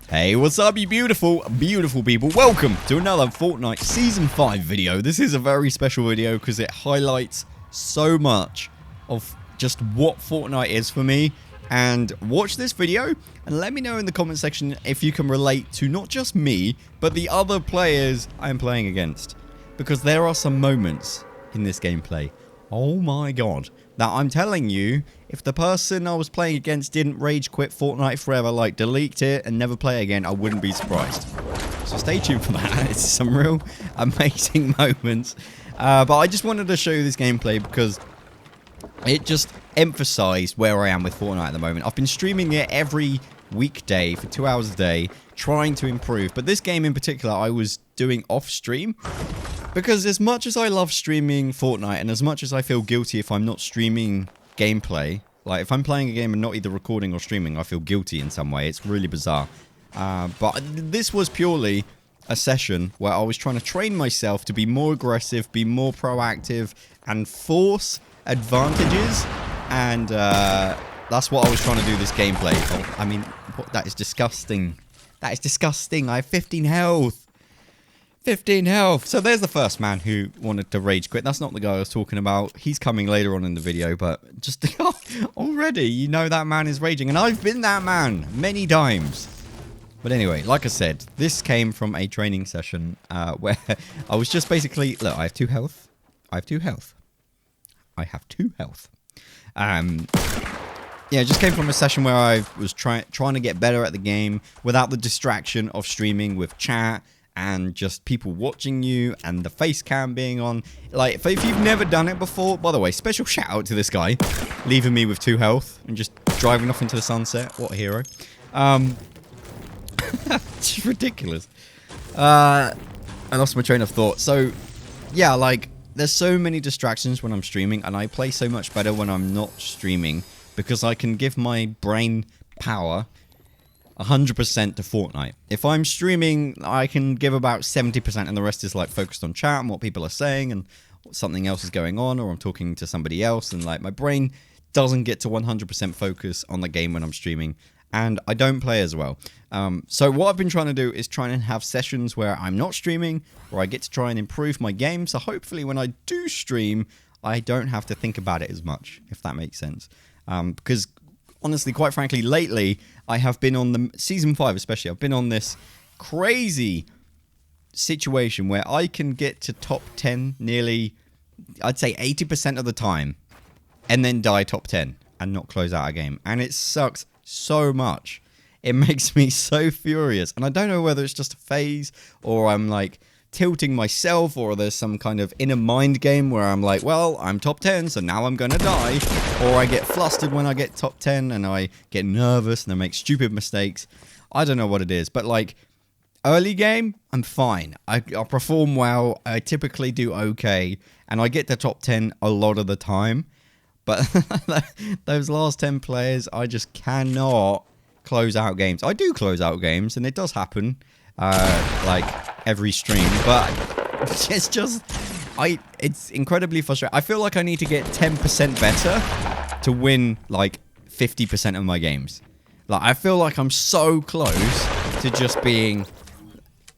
Hey, what's up, you beautiful, beautiful people? Welcome to another Fortnite Season 5 video. This is a very special video because it highlights so much of just what Fortnite is for me. And watch this video and let me know in the comment section if you can relate to not just me, but the other players I'm playing against. Because there are some moments in this gameplay, oh my god, that I'm telling you, if the person I was playing against didn't rage quit Fortnite forever, like delete it and never play again, I wouldn't be surprised. So stay tuned for that. It's some real amazing moments. But I just wanted to show you this gameplay because it just emphasized where I am with Fortnite at the moment. I've been streaming it every weekday for 2 hours a day, trying to improve. But this game in particular, I was doing off stream. Because as much as I love streaming Fortnite, and as much as I feel guilty if I'm not streaming gameplay, like if I'm playing a game and not either recording or streaming, I feel guilty in some way. It's really bizarre. But this was purely a session where I was trying to train myself to be more aggressive, be more proactive, and force advantages. And that's what I was trying to do this gameplay. Oh, I mean, that is disgusting. That is disgusting. I have 15 health. 15 health. So there's the first man who wanted to rage quit. That's not the guy I was talking about. He's coming later on in the video, but just already, you know that man is raging. And I've been that man many times. But anyway, like I said, this came from a training session where I was just basically, look, I have 2 health. I have 2 health. I have 2 health. Yeah, it just came from a session where I was trying to get better at the game without the distraction of streaming with chat and just people watching you and the face cam being on. Like, if you've never done it before, by the way, special shout out to this guy, leaving me with 2 health and just driving off into the sunset. What a hero. It's ridiculous. I lost my train of thought. So, yeah, like, there's so many distractions when I'm streaming, and I play so much better when I'm not streaming because I can give my brain power 100% to Fortnite. If I'm streaming, I can give about 70% and the rest is like focused on chat and what people are saying and something else is going on, or I'm talking to somebody else, and like my brain doesn't get to 100% focus on the game when I'm streaming, and I don't play as well. So what I've been trying to do is try and have sessions where I'm not streaming, where I get to try and improve my game, so hopefully when I do stream, I don't have to think about it as much, if that makes sense. Because honestly, quite frankly, lately, I have been on the Season 5 especially, I've been on this crazy situation where I can get to top 10 nearly, I'd say 80% of the time, and then die top 10 and not close out a game. And it sucks so much. It makes me so furious. And I don't know whether it's just a phase, or I'm like tilting myself, or there's some kind of inner mind game where I'm like, well, I'm top 10, so now I'm gonna die. Or I get flustered when I get top 10 and I get nervous and I make stupid mistakes. I don't know what it is, but like early game, I'm fine. I perform well. I typically do okay, and I get to top 10 a lot of the time. But those last 10 players, I just cannot close out games. I do close out games, and it does happen. Like every stream, but it's just, it's incredibly frustrating. I feel like I need to get 10% better to win like 50% of my games. Like, I feel like I'm so close to just being,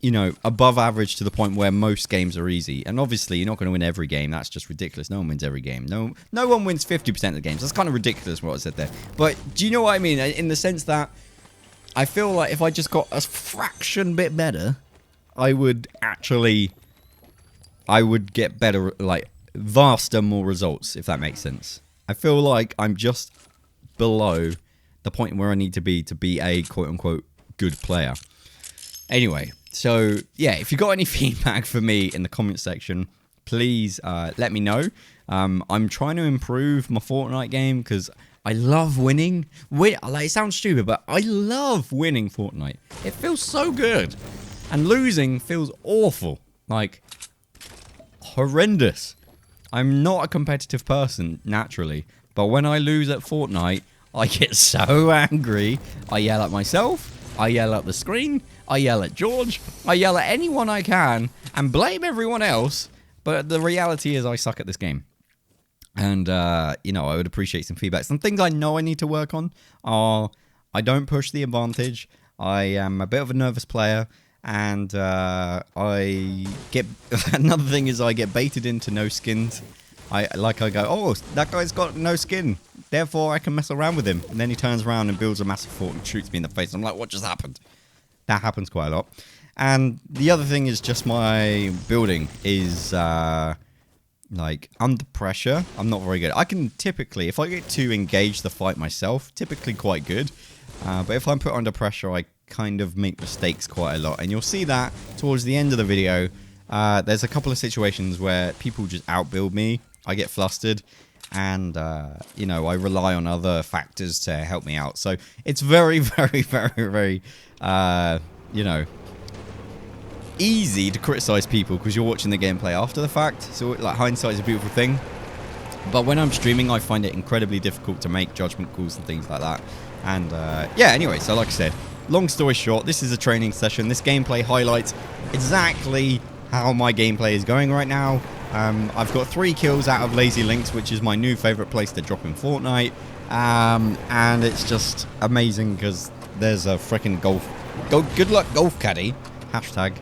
you know, above average to the point where most games are easy. And obviously, you're not going to win every game. That's just ridiculous. No one wins every game. No one wins 50% of the games. That's kind of ridiculous what I said there. But do you know what I mean? In the sense that I feel like if I just got a fraction bit better, I would get better, like, vaster more results, if that makes sense. I feel like I'm just below the point where I need to be a quote-unquote good player. Anyway, so, yeah, if you got any feedback for me in the comment section, please let me know. I'm trying to improve my Fortnite game because I love winning. Like, it sounds stupid, but I love winning Fortnite. It feels so good. And losing feels awful. Like, horrendous. I'm not a competitive person, naturally. But when I lose at Fortnite, I get so angry. I yell at myself. I yell at the screen. I yell at George. I yell at anyone I can. And blame everyone else. But the reality is I suck at this game. And, you know, I would appreciate some feedback. Some things I know I need to work on are I don't push the advantage. I am a bit of a nervous player, and I get another thing is I get baited into no skins. I go, oh, that guy's got no skin, therefore I can mess around with him. And then he turns around and builds a massive fort and shoots me in the face. I'm like, what just happened? That happens quite a lot. And the other thing is just my building is like under pressure. I'm not very good. I can typically, if I get to engage the fight myself, typically quite good. But if I'm put under pressure, I kind of make mistakes quite a lot. And you'll see that towards the end of the video. There's a couple of situations where people just outbuild me. I get flustered. And, you know, I rely on other factors to help me out. So it's very, very, very, very, you know, easy to criticize people because you're watching the gameplay after the fact. So, like, hindsight is a beautiful thing. But when I'm streaming, I find it incredibly difficult to make judgment calls and things like that. And, yeah, anyway, so like I said, long story short, this is a training session. This gameplay highlights exactly how my gameplay is going right now. I've got 3 kills out of Lazy Links, which is my new favorite place to drop in Fortnite. And it's just amazing because there's a freaking good luck golf caddy, hashtag,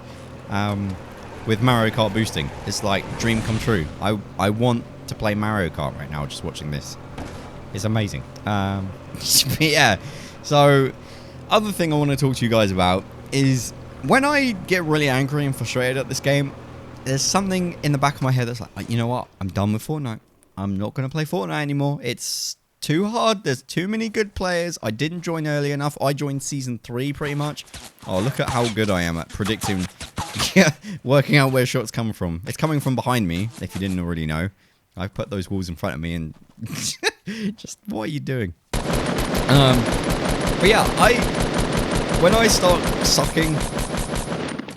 with Mario Kart boosting. It's like dream come true. I want to play Mario Kart right now just watching this. It's amazing. Yeah. So, other thing I want to talk to you guys about is when I get really angry and frustrated at this game, there's something in the back of my head that's like, you know what? I'm done with Fortnite. I'm not going to play Fortnite anymore. It's too hard. There's too many good players. I didn't join early enough. I joined Season 3 pretty much. Oh, look at how good I am at predicting, working out where shots come from. It's coming from behind me, if you didn't already know. I've put those walls in front of me and just, what are you doing? But yeah, when I start sucking...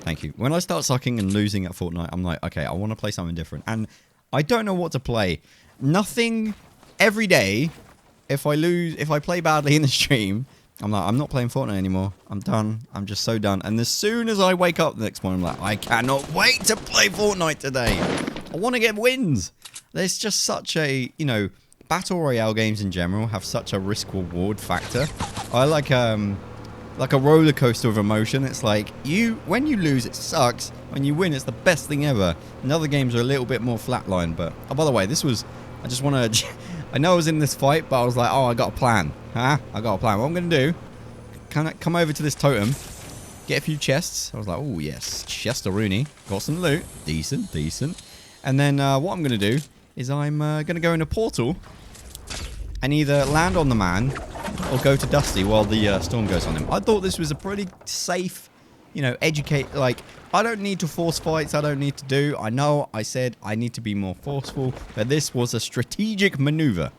Thank you. When I start sucking and losing at Fortnite, I'm like, okay, I want to play something different. And I don't know what to play. Nothing every day. If I play badly in the stream, I'm like, I'm not playing Fortnite anymore. I'm done. I'm just so done. And as soon as I wake up the next morning, I'm like, I cannot wait to play Fortnite today. I want to get wins. There's just such a, you know, Battle Royale games in general have such a risk-reward factor. I like a roller coaster of emotion. It's like, when you lose, it sucks. When you win, it's the best thing ever. And other games are a little bit more flatline. But, oh, by the way, I just want to, I know I was in this fight, but I was like, oh, I got a plan. I got a plan. What I'm going to do, come over to this totem, get a few chests. I was like, oh, yes, chest-a-rooney. Got some loot. Decent. And then what I'm going to do is I'm going to go in a portal and either land on the man or go to Dusty while the storm goes on him. I thought this was a pretty safe, you know, like, I don't need to force fights. I don't need to do. I know I said I need to be more forceful, but this was a strategic maneuver,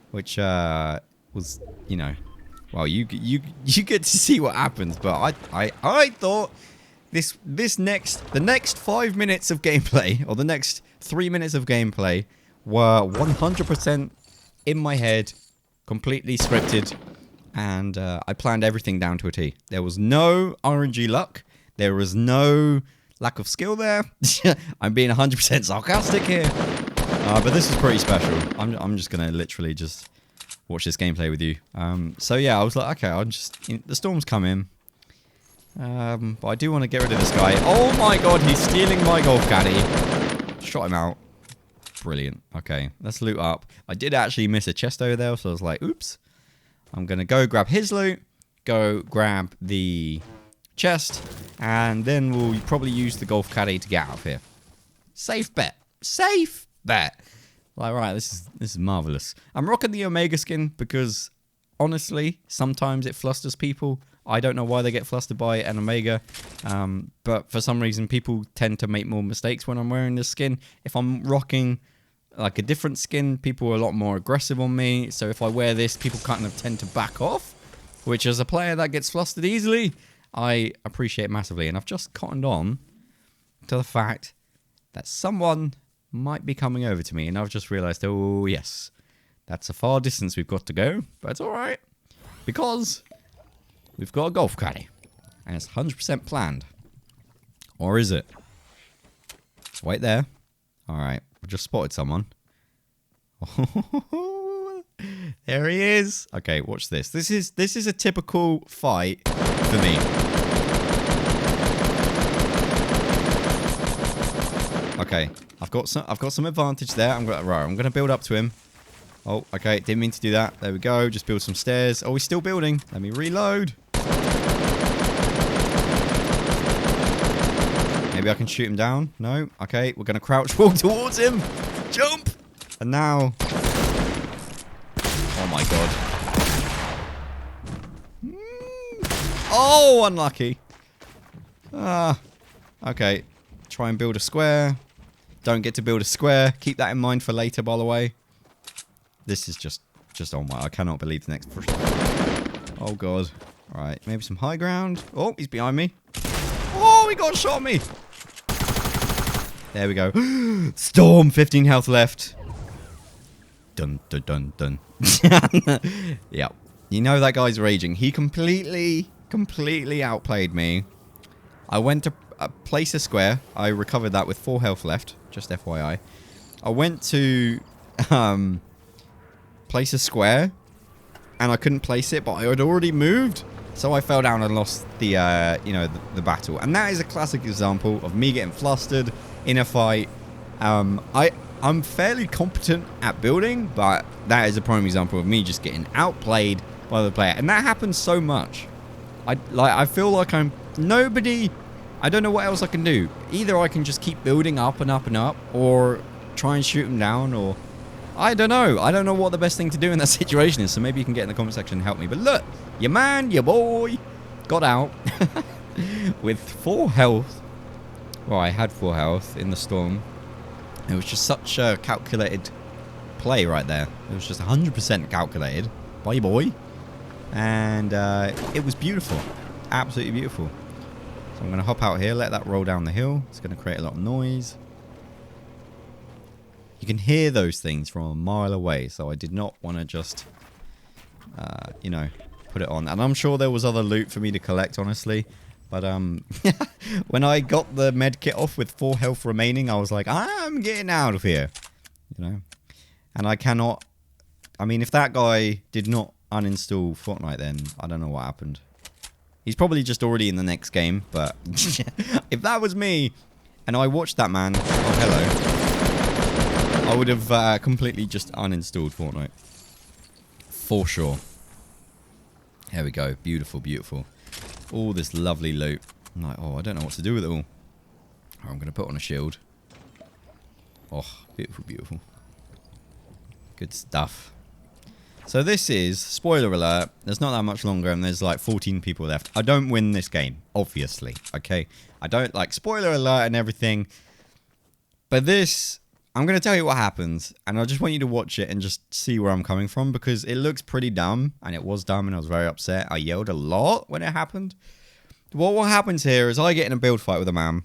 which was, you know, well, you get to see what happens. But I thought the next 5 minutes of gameplay, or the next 3 minutes of gameplay, were 100% in my head, completely scripted, and I planned everything down to a T. There was no RNG luck. There was no lack of skill there. I'm being 100% sarcastic here. But this is pretty special. I'm just going to literally just watch this gameplay with you. So yeah, I was like, okay, the storm's coming. But I do want to get rid of this guy. Oh my god, he's stealing my golf caddy. Shot him out. Brilliant. Okay, let's loot up. I did actually miss a chest over there, so I was like, oops. I'm going to go grab his loot, go grab the chest, and then we'll probably use the golf caddy to get out of here. Safe bet. Safe bet. Like, right, this is marvelous. I'm rocking the Omega skin because, honestly, sometimes it flusters people. I don't know why they get flustered by an Omega, but for some reason, people tend to make more mistakes when I'm wearing this skin. If I'm rocking like a different skin, people are a lot more aggressive on me. So if I wear this, people kind of tend to back off, which as a player that gets flustered easily, I appreciate massively. And I've just cottoned on to the fact that someone might be coming over to me, and I've just realized, oh yes, that's a far distance we've got to go, but it's all right because we've got a golf caddy, and it's 100% planned. Or is it? Wait there. All right, we just spotted someone. There he is. Okay, watch this. This is a typical fight for me. Okay, I've got some advantage there. I'm gonna build up to him. Oh, okay, didn't mean to do that. There we go. Just build some stairs. Oh, he's still building. Let me reload. Maybe I can shoot him down. No. Okay, we're gonna crouch walk towards him. Jump. And now. Oh my god. Oh, unlucky. Okay. Try and build a square. Don't get to build a square. Keep that in mind for later, by the way. This is just oh my, I cannot believe the next push. Oh god. Alright, maybe some high ground. Oh, he's behind me. Oh, he got shot at me. There we go. Storm, 15 health left. Dun, dun, dun, dun. Yep. You know that guy's raging. He completely outplayed me. I went to place a square. I recovered that with 4 health left. Just FYI. I went to place a square. And I couldn't place it, but I had already moved. So I fell down and lost the, the battle. And that is a classic example of me getting flustered in a fight. I'm fairly competent at building, but that is a prime example of me just getting outplayed by the player. And that happens so much. I feel like I'm nobody. I don't know what else I can do. Either I can just keep building up and up and up, or try and shoot him down, or I don't know. I don't know what the best thing to do in that situation is. So maybe you can get in the comment section and help me. But look, your man, your boy, got out with 4 health. Well, I had 4 health in the storm. It was just such a calculated play right there. It was just 100% calculated by your boy. And it was beautiful. Absolutely beautiful. So I'm going to hop out here, let that roll down the hill. It's going to create a lot of noise. You can hear those things from a mile away. So I did not want to just, put it on. And I'm sure there was other loot for me to collect, honestly. But when I got the med kit off with 4 health remaining, I was like, I'm getting out of here. And I cannot. I mean, if that guy did not uninstall Fortnite, then I don't know what happened. He's probably just already in the next game. But if that was me and I watched that man, oh hello, I would have completely just uninstalled Fortnite for sure. Here we go. Beautiful, beautiful. All this lovely loot. I'm like, oh, I don't know what to do with it all. Oh, I'm going to put on a shield. Oh, beautiful, beautiful. Good stuff. So this is, spoiler alert, there's not that much longer and there's like 14 people left. I don't win this game, obviously, okay? I don't like spoiler alert and everything. But this, I'm going to tell you what happens. And I just want you to watch it and just see where I'm coming from. Because it looks pretty dumb. And it was dumb and I was very upset. I yelled a lot when it happened. What happens here is I get in a build fight with a man.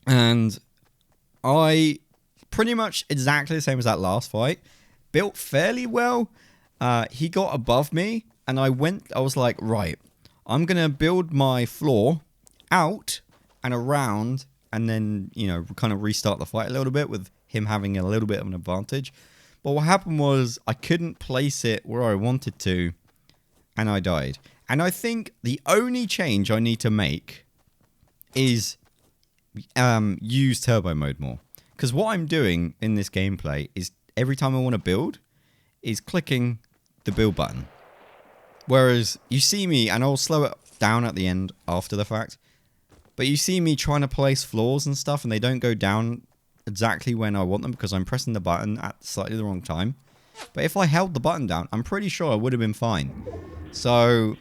And I, pretty much exactly the same as that last fight, built fairly well. He got above me. And I was like, right, I'm going to build my floor out and around. And then, kind of restart the fight a little bit with him having a little bit of an advantage. But what happened was I couldn't place it where I wanted to, and I died. And I think the only change I need to make is use turbo mode more. Because what I'm doing in this gameplay is every time I want to build is clicking the build button. Whereas you see me, and I'll slow it down at the end after the fact, but you see me trying to place floors and stuff and they don't go down exactly when I want them because I'm pressing the button at slightly the wrong time. But if I held the button down, I'm pretty sure I would have been fine. So,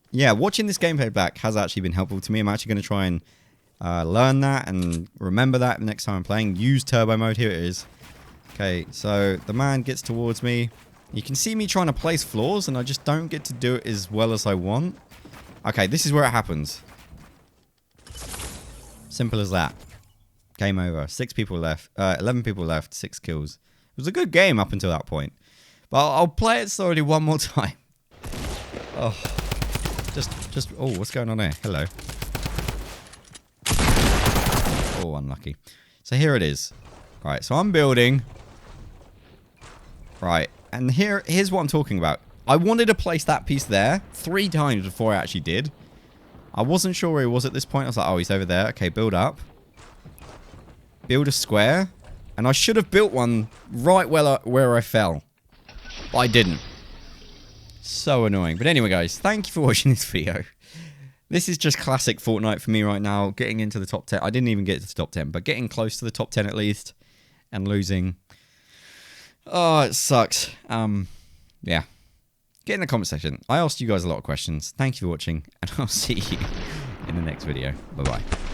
yeah, watching this gameplay back has actually been helpful to me. I'm actually going to try and learn that and remember that the next time I'm playing. Use turbo mode. Here it is. Okay, so the man gets towards me. You can see me trying to place floors and I just don't get to do it as well as I want. Okay, this is where it happens. Simple as that. Game over. 6 people left. 11 people left. 6 kills. It was a good game up until that point. But I'll play it slowly one more time. Oh. Oh, what's going on here? Hello. Oh, unlucky. So here it is. Right, so I'm building. Right, and here's what I'm talking about. I wanted to place that piece there 3 times before I actually did. I wasn't sure where he was at this point. I was like, oh, he's over there. Okay, build up. Build a square. And I should have built one right where I fell. But I didn't. So annoying. But anyway, guys, thank you for watching this video. This is just classic Fortnite for me right now. Getting into the top 10. I didn't even get to the top 10, but getting close to the top 10 at least. And losing. Oh, it sucks. Yeah. Get in the comment section. I asked you guys a lot of questions. Thank you for watching. And I'll see you in the next video. Bye-bye.